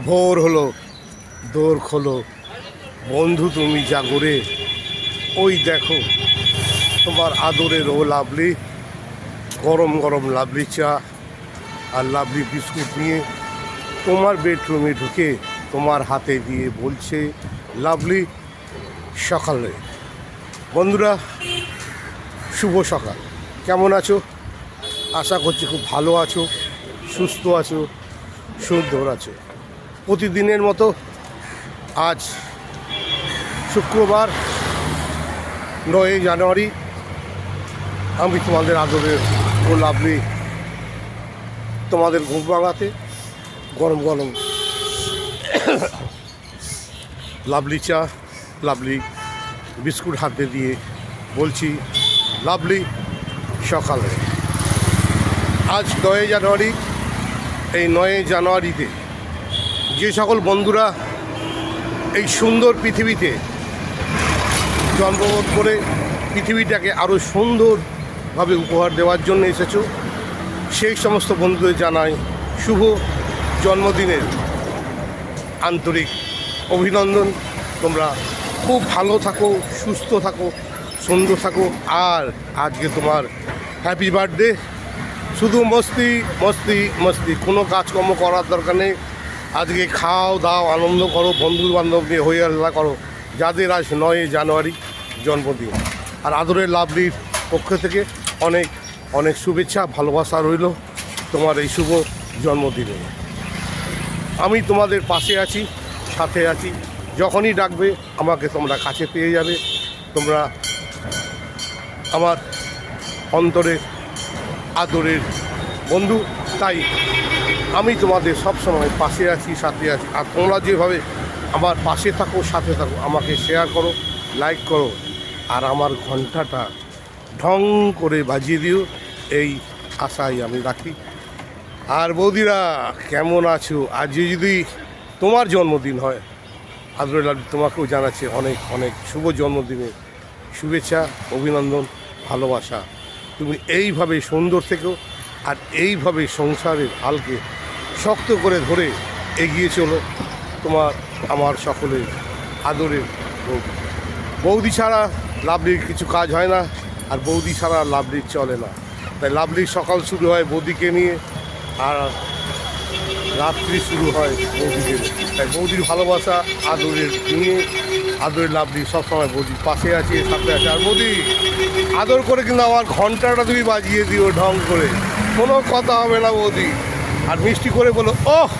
ভোর হলো, দোর খোলো, বন্ধু তুমি জাগরে। ওই দেখো তোমার আদরের ও লাভলি, গরম গরম লাভলি চা আর লাভলি বিস্কুট নিয়ে তোমার বেডরুমে ঢুকে তোমার হাতে দিয়ে বলছে লাভলি সকালে। বন্ধুরা, শুভ সকাল। কেমন আছো? আশা করছি খুব ভালো আছো, সুস্থ আছো, সুন্দর আছো। প্রতিদিনের মতো আজ শুক্রবার 9 জানুয়ারি আমি তোমাদের আদরের ও লাভলি তোমাদের ঘুম ভাঙাতে গরম গরম লাভলি চা, লাভলি বিস্কুট হাতে দিয়ে বলছি লাভলি সকালে। আজ 9 জানুয়ারি। এই 9 জানুয়ারিতে যে সকল বন্ধুরা এই সুন্দর পৃথিবীতে জন্মগ্রহণ করে পৃথিবীটাকে আরও সুন্দরভাবে উপহার দেওয়ার জন্য এসেছো, সেই সমস্ত বন্ধুদের জানাই শুভ জন্মদিনের আন্তরিক অভিনন্দন। তোমরা খুব ভালো থাকো, সুস্থ থাকো, সুন্দর থাকো। আর আজকে তোমার হ্যাপি বার্থডে। শুধু মস্তি মস্তি মস্তি, কোনো কাজকর্ম করার দরকার নেই। আজকে খাও দাও, আনন্দ করো, বন্ধু বান্ধব নিয়ে হয়ে আল্লাহ করো, যাদের আজ 9 জানুয়ারি জন্মদিন। আর আদরের লাভলির পক্ষ থেকে অনেক অনেক শুভেচ্ছা, ভালোবাসা রইল তোমার এই শুভ জন্মদিনে। আমি তোমাদের পাশে আছি, সাথে আছি। যখনই ডাকবে আমাকে তোমরা কাছে পেয়ে যাবে। তোমরা আমার অন্তরের আদরের বন্ধু, তাই আমি তোমাদের সব সময় পাশে আছি, সাথে আছি। আর তোমরা যেভাবে আমার পাশে থাকো, সাথে থাকো, আমাকে শেয়ার করো, লাইক করো, আর আমার ঘন্টাটা ঢং করে বাজিয়ে দিও, এই আশাই আমি রাখি। আর বৌদিরা কেমন আছো? আজ যদি তোমার জন্মদিন হয়, আদরের লাভলি তোমাকেও জানাচ্ছে অনেক অনেক শুভ জন্মদিনে শুভেচ্ছা, অভিনন্দন, ভালোবাসা। তুমি এইভাবে সুন্দর থেকো, আর এইভাবে সংসারের হালকে শক্ত করে ধরে এগিয়ে চলো। তোমার আমার সকলের আদরের বৌদি। বৌদি ছাড়া লাভলির কিছু কাজ হয় না, আর বৌদি ছাড়া লাভলির চলে না। তাই লাভলির সকাল শুরু হয় বৌদিকে নিয়ে, আর রাত্রি শুরু হয় বৌদিকে নিয়ে। তাই বৌদির ভালোবাসা আদরের নিয়ে, আদরের লাভলি সবসময় বৌদির পাশে আছে, সাথে আছে। আর বৌদি আদর করে কিন্তু আমার ঘন্টাটা তুমি বাজিয়ে দিও ঢং করে, কোনো কথা হবে না বৌদি। আর মিষ্টি করে বলো ওহ।